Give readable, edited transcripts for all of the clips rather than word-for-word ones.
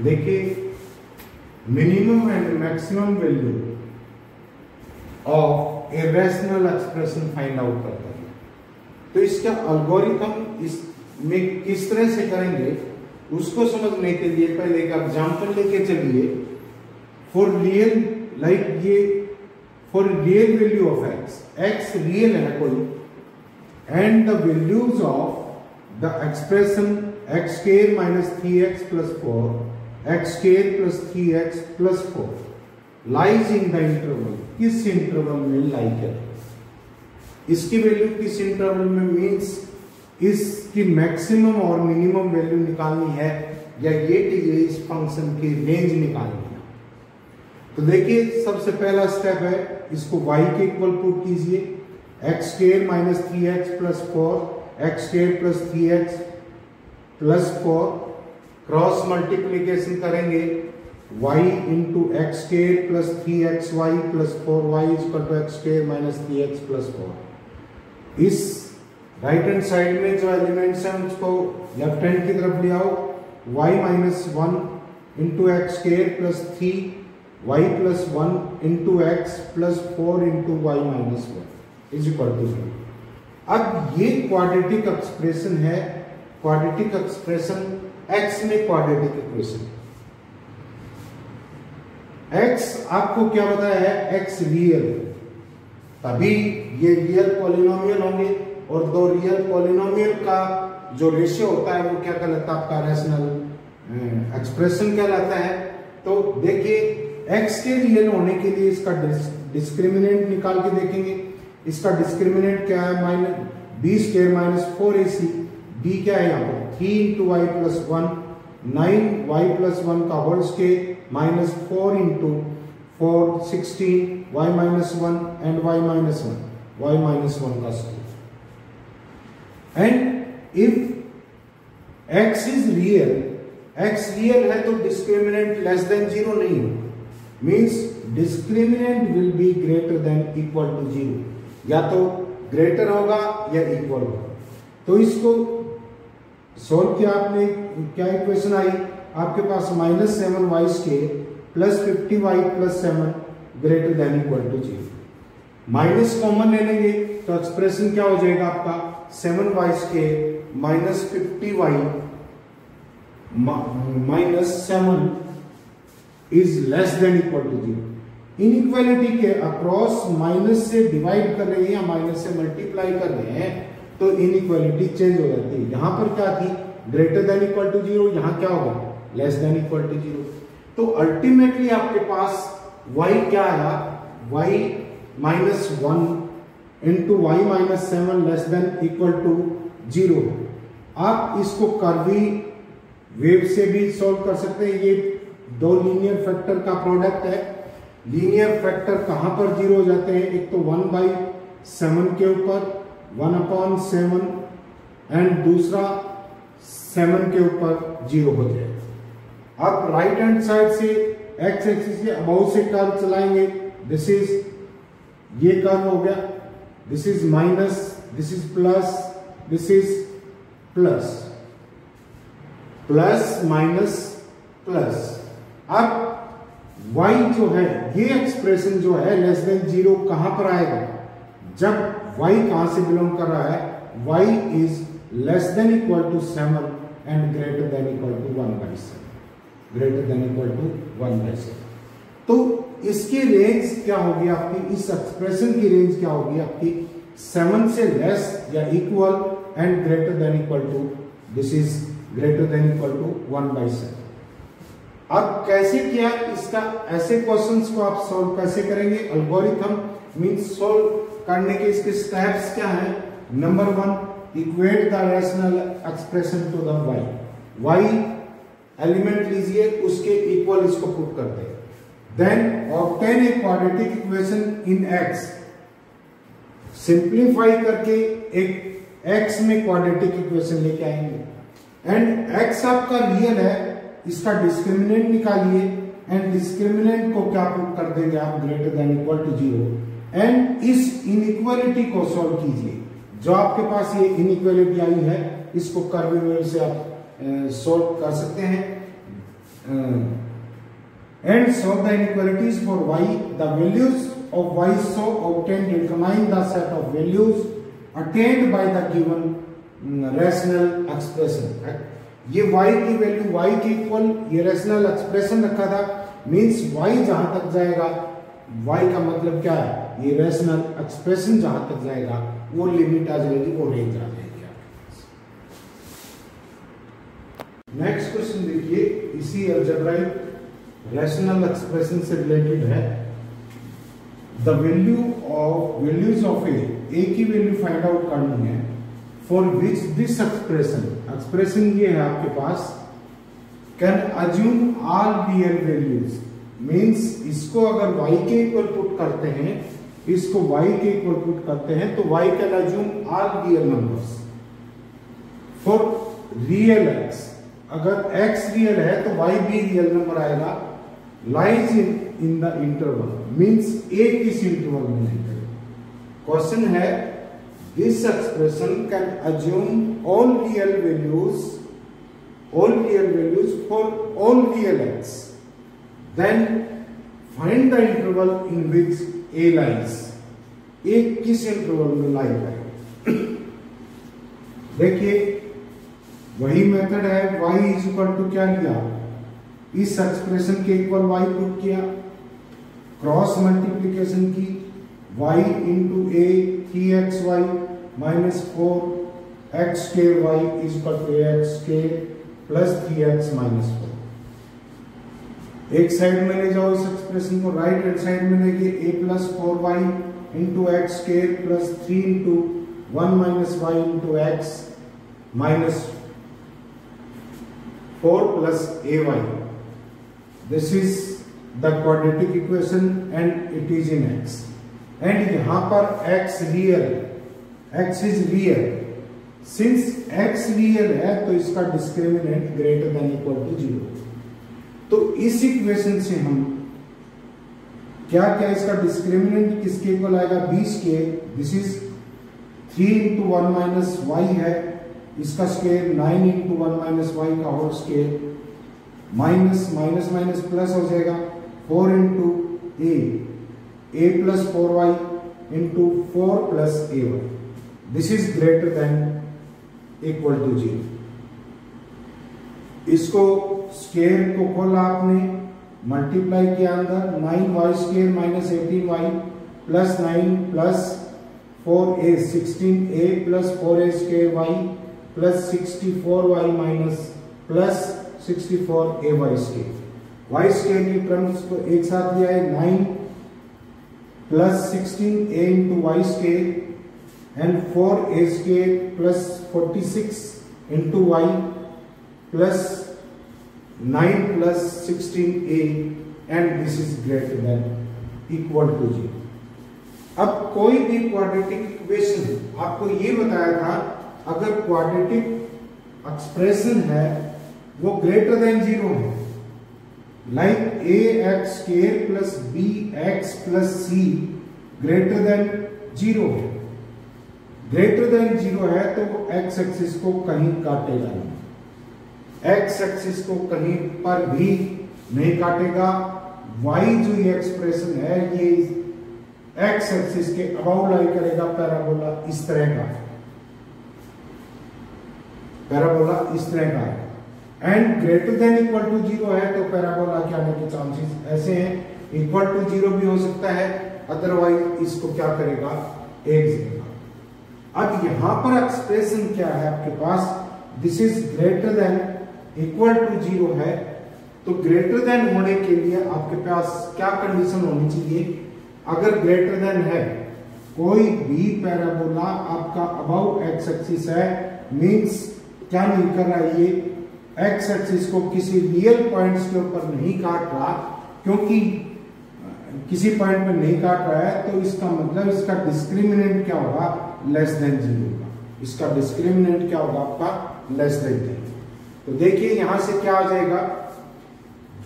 देखिए minimum and maximum value of a rational expression find out करता है। तो इसका एल्गोरिथम इसमें किस तरह से करेंगे उसको समझने के लिए पहले एक एग्जांपल लेके चलिए। For real for real value of x real है कोई, and the values of the expression x square minus 3x plus 4 x square plus 3x plus 4 lies in the interval. किस इंटरवल में लाई करें, इसकी वैल्यू किस interval में means इसकी maximum और मिनिमम वैल्यू निकालनी है या ये कि ये इस फंक्शन की रेंज निकालनी है। तो देखिए सबसे पहला स्टेप है, इसको y के इक्वल पुट कीजिए। X square minus 3x plus 4 x square plus 3x plus 4 cross multiplication करेंगे y into x square plus 3xy plus 4y equal to x square minus 3x plus 4। इस right hand side में जो elements हैं उसको left hand की तरफ ले आओ। y minus 1 into x square plus 3y plus 1 into x plus 4 into y minus 1 is equal to 0। अब ये क्वाड्रेटिक एक्सप्रेशन है, क्वाड्रेटिक एक्सप्रेशन x में क्वाड्रेटिक इक्वेशन। x आपको क्या बताया है, x रियल, तभी ये रियल पॉलिनोमियल होंगे और दो रियल पॉलिनोमियल का जो रेशियो होता है वो क्या कहलाता है, आपका रैशनल एक्सप्रेशन कहलाता है। तो देखिए x के रियल होने के लिए इसका डिस्क्रिमिनेंट निकाल के देखेंगे। इसका डिस्क्रिमिनेंट क्या है, minus b square minus 4ac। b क्या है यहाँ पर 3 into y plus 1 9y plus 1 का whole square minus 4 into 4 16 y minus 1 and y minus 1 का square. And if x is real, x real है तो डिस्क्रिमिनेंट लेस देन 0 नहीं हो, means discriminant will be greater than equal to 0, या तो greater होगा या इक्वल होगा। तो इसको सोल्व किया आपने, क्या इक्वेशन आई आपके पास, minus 7y square plus 50y plus 7 greater than equal to 0। Minus common ले लेंगे तो एक्सप्रेशन क्या हो जाएगा आपका, 7y square minus 50y minus 7 is less than equal to 0। Inequality के अक्रॉस माइनस से डिवाइड कर रहे हैं या माइनस से मल्टीप्लाई कर रहे हैं तो इनइक्वालिटी चेंज हो जाती है। यहां पर क्या थी, ग्रेटर देन इक्वल टू 0, यहां क्या होगा, लेस देन इक्वल टू 0। तो अल्टीमेटली आपके पास y क्या आया, y minus 1 into y minus 7 less than equal to 0। आप इसको कर्वी वेव से भी सॉल्व कर सकते हैं। ये दो लीनियर फैक्टर का प्रोडक्ट है। लीनियर फैक्टर कहां पर 0 हो जाते हैं, एक तो 1/7 के ऊपर 1/7 एंड दूसरा 7 के ऊपर 0 हो जाएगा। अब राइट हैंड साइड से एक्स एक्सिस के अबाउ से कर्व चलाएंगे। दिस इज ये कर्व हो गया, this is minus, this is plus, this is plus, plus minus plus. अब y जो है, ये एक्सप्रेशन जो है लेस देन 0 कहां पर आएगा, जब y कहां से बिलोंग कर रहा है, y is less than equal to 7 and greater than equal to 1/7, greater than equal to 1/7। तो इसकी रेंज क्या होगी आपकी, इस एक्सप्रेशन की रेंज क्या होगी आपकी, 7 से लेस या equal and greater than equal to, this is greater than equal to 1/7। अब कैसे किया इसका, ऐसे क्वेश्चंस को आप सॉल्व कैसे करेंगे, एल्गोरिथम मींस सॉल्व करने के इसके स्टेप्स क्या हैं। Number 1, equate the rational expression to the y element लीजिए, उसके इक्वल इसको पुट करते हैं। Then obtain a quadratic equation in x, simplify करके एक x में क्वाड्रेटिक इक्वेशन लेके आएंगे। एंड x आपका रियल है, इसका डिस्क्रिमिनेंट निकालिए एंड डिस्क्रिमिनेंट को क्या पुट कर देंगे आप, greater than equal to 0। And इस इनइक्वालिटी को सॉल्व कीजिए। जो आपके पास ये इनइक्वालिटी आई है इसको कर्व वेव से आप सॉल्व कर सकते हैं। and solve the inequalities for y. The values of y so obtained determine the set of values attained by the given rational expression. ये y की वैल्यू y के इक्वल ये रैशनल एक्सप्रेशन रखा था, मींस y जहां तक जाएगा, y का मतलब क्या है, ये रैशनल एक्सप्रेशन जहां तक जाएगा वो लिमिट आ जाएगी, वो रेंज आ जाएगी। नेक्स्ट क्वेश्चन देखिए, इसी अलजेब्राइक रैशनल एक्सप्रेशन से रिलेटेड है। द वैल्यूज ऑफ ए की वैल्यू फाइंड आउट करनी है, फॉर विच दिस एक्सप्रेशन ये है आपके पास, can assume all real values, means इसको अगर y के इक्वल पुट करते हैं, इसको y के इक्वल पुट करते हैं तो y can assume all real numbers for real x। अगर x रियल है तो y भी रियल नंबर आएगा, lies in the interval, means a किस इंटरवल में है। क्वेश्चन है, this expression can assume all real values for all real x, then find the interval in which a lies. a किस interval में lie है। देखिए वही मेथड है, y इज इक्वल टू क्या लिया, इस एक्सप्रेशन के इक्वल y पुट किया, क्रॉस मल्टीप्लीकेशन की, y into a 3xy minus 4x square y is equal to ax square plus 3x minus 4। एक साइड में ले जाओ इस एक्सप्रेशन को, राइट हैंड साइड में लेके a plus 4y into x square plus 3 into 1 minus y into x minus 4 plus ay. This is the quadratic equation and it is in x. And यहाँ पर x real, x is real. Since x real है तो इसका discriminant greater than equal to 0. तो इस equation से हम क्या क्या इसका discriminant किसके इक्वल आएगा, 20 के। This is 3 into 1 minus y है, इसका स्क्वायर 9 इंटू 1 माइनस वाई का whole square, minus minus minus plus हो जाएगा 4 into a plus 4y into 4 plus a y, this is greater than equal to 0। इसको square को खोला आपने, मल्टीप्लाई किया अंदर, 9y square minus 18y plus 9 plus 4a 16a plus 4a square y plus 64y minus plus 64ay square, y square की terms को एक साथ लिया है, 9 plus 16a into y square and 4a square plus 46 into y plus 9 plus 16a and this is greater than equal to 0। अब कोई भी quadratic equation आपको ये बताया था, अगर क्वाड्रेटिक एक्सप्रेशन है वो ग्रेटर देन 0 है, like ax square plus bx plus c greater than 0 है। ग्रेटर देन 0 है तो x एक्सिस को कहीं काटेगा नहीं, x एक्सिस को कहीं पर भी नहीं काटेगा। y जो ये एक्सप्रेशन है ये x एक्सिस के अबाउ लाई करेगा, पैराबोला इस तरह का, पैराबोला इस तरह का है, and greater than equal to 0 है तो पैराबोला के आने के चांसेस ऐसे हैं, इक्वल टू 0 भी हो सकता है, अदरवाइज इसको क्या करेगा, एक देगा। अब यहां पर एक्सप्रेशन क्या है आपके पास, this is greater than equal to 0 है, तो ग्रेटर देन होने के लिए आपके पास क्या कंडीशन होनी चाहिए, अगर ग्रेटर देन है कोई भी पैराबोला आपका अबाउ एक्स एक्सिस है, मींस क्या नहीं कर रहा है, ये एक्स एक्सिस को किसी रियल पॉइंट्स के ऊपर नहीं काट रहा, क्योंकि किसी पॉइंट पे नहीं काट रहा है तो इसका मतलब इसका डिस्क्रिमिनेंट क्या होगा, लेस देन 0 होगा। इसका डिस्क्रिमिनेंट क्या होगा आपका, लेस देन 0। तो देखिए यहां से क्या आ जाएगा,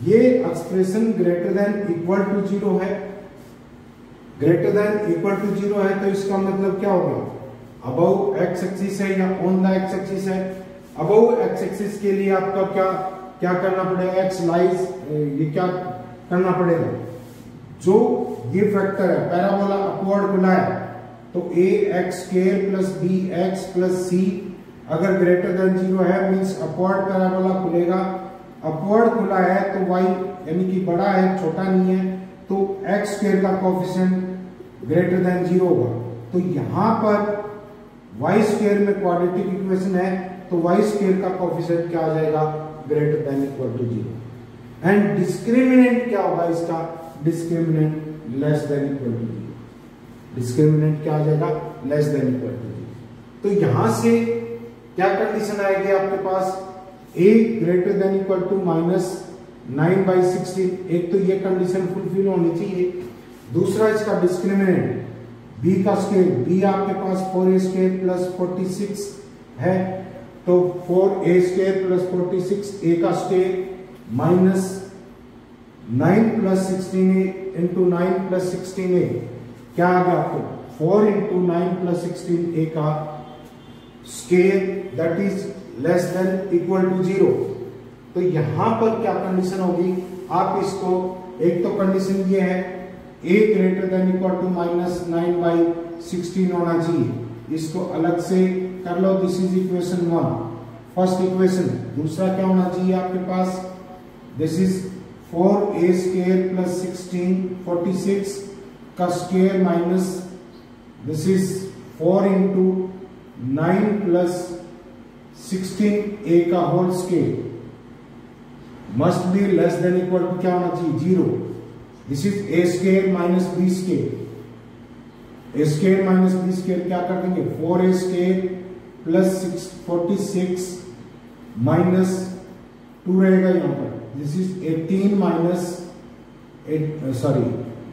ये expression greater than equal to 0 है, ग्रेटर देन इक्वल टू 0 है तो इसका मतलब क्या होगा, अबव एक्स एक्सिस है या ऑन द एक्स एक्सिस है। अबव एक्स एक्सिस के लिए आपका क्या क्या करना पड़ेगा, एक्स लाइज, ये क्या करना पड़ेगा, जो ये फैक्टर है पैराबोला अपवर्ड खुला है तो a x square plus b x plus c अगर ग्रेटर देन 0 है मींस अपवर्ड पैराबोला खुलेगा। अपवर्ड खुला है तो वाई यानी कि बड़ा है छोटा नहीं है तो एक्स स्क्वायर का कोएफिशिएंट ग्रेटर देन 0 होगा। तो यहां पर वाई स्क्वायर में क्वाड्रेटिक इक्वेशन है तो वाई स्क्वायर का कोएफिशिएंट क्या आ जाएगा, greater than equal to 0। And discriminant क्या होगा इसका, discriminant less than equal to 0। Discriminant क्या आ जाएगा, लेस देन इक्वल टू 0। तो यहां से क्या कंडीशन आएगी आपके पास, a greater than equal to -9/16। एक तो ये कंडीशन फुलफिल होनी चाहिए। दूसरा इसका डिस्क्रिमिनेंट b का स्क्वायर, b आपके पास 4a स्क्वायर प्लस 46 है तो 4a स्क्वायर प्लस 46 a का square minus 9 plus 16a into 9 plus 16a क्या आ गया आपको, 4 इंटू 9 प्लस 16a का square that is less than equal to 0। तो यहां पर क्या कंडीशन होगी, आप इसको एक तो कंडीशन ये है a greater than equal to -9/16 होना चाहिए, इसको अलग से कर लो, this is equation 1 first equation. दूसरा क्या होना चाहिए आपके पास, this is 4a square plus 46 का square minus this is 4 into 9 plus 16a का whole square must be less than equal to क्या होना चाहिए, 0। This is a square minus b square, a square minus b square क्या कर देंगे, 4a square plus 46 minus 2 रहेगा यहाँ पर, this is 18 minus 8 sorry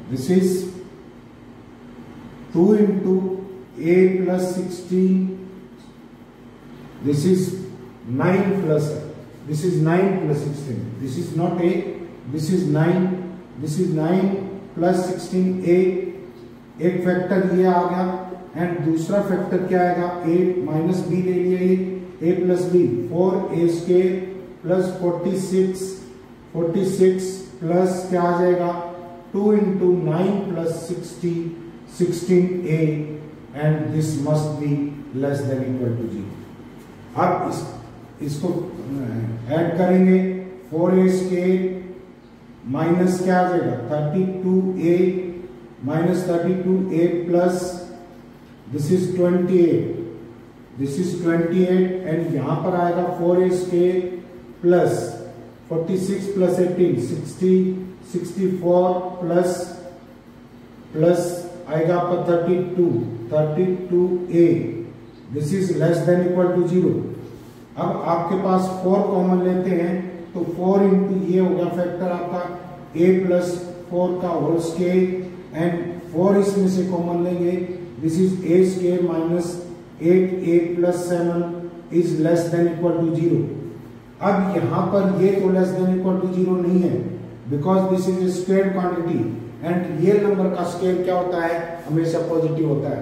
this is 2 into a plus 16 this is 9 plus this is 9 plus 16 this is not a this is 9 plus 16a एक factor ये आ गया and दूसरा फैक्टर क्या आएगा, a माइनस बी ले लिया ये a plus b 4a square plus 46 plus क्या आ जाएगा 2 into 9 plus 16a and this must be less than equal to 0। अब इसको ऐड करेंगे 4a स्क्वायर माइनस क्या आ जाएगा 32a minus 32a plus this is 28 and यहां पर आएगा 4a square plus 46 plus 18 64 plus आएगा आपका 32a this is less than equal to 0। अब आपके पास 4 कॉमन लेते हैं तो 4 इंटू ये होगा फैक्टर आपका a प्लस 4 का होल स्क्वायर एंड 4 इसमें से कॉमन लेंगे this is a square minus 8a plus 7 is less than equal to 0। अब यहां पर ये तो लेस देन इक्वल टू 0 नहीं है because this is a squared quantity and real number का स्क्वायर क्या होता है, हमेशा पॉजिटिव होता है।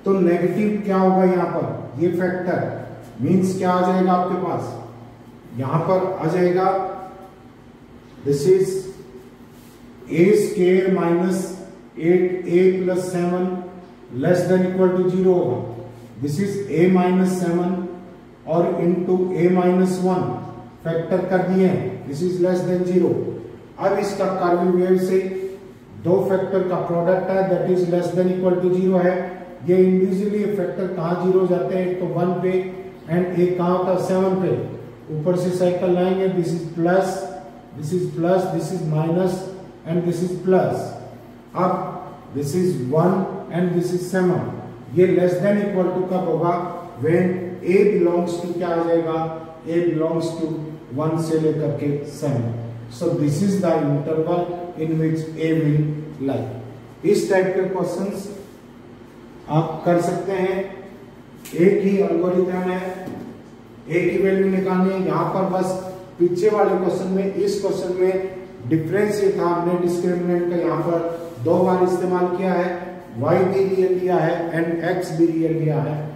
तो नेगेटिव क्या होगा यहाँ पर, ये फैक्टर मींस क्या आ जाएगा आपके पास, यहां पर आ जाएगा this is a square minus 8a plus 7 less than equal to 0 होगा। दिस इज a माइनस 7 और इंटू a माइनस 1 फैक्टर कर दिए हैं, दिस इज लेस देन 0। अब इसका कर्व वेव से दो फैक्टर का प्रोडक्ट है that is less than equal to 0 है। ये इंडिविजुअली फैक्टर कहाँ 0 जाते हैं, तो 1 पे एंड एक कहाँ होता है 7 पे। ऊपर से साइकिल लाएंगे, this is plus this is minus and this is plus. अब this is 1 and this is 7। ये लेस देन इक्वल टू कब होगा, व्हेन a बिलोंग्स टू क्या आ जाएगा, a बिलोंग्स टू 1 से लेकर के 7। So this is the interval in which a will lie. इस टाइप के क्वेश्चंस आप कर सकते हैं। एक ही एल्गोरिथम है, एक ही वैल्यू निकालनी है। यहाँ पर बस पीछे वाले क्वेश्चन में, इस क्वेश्चन में डिफरेंस ये था, हमने डिस्क्रिमिनेंट का यहाँ पर 2 बार इस्तेमाल किया है, y भी रियल लिया है एंड x भी रियल लिया है।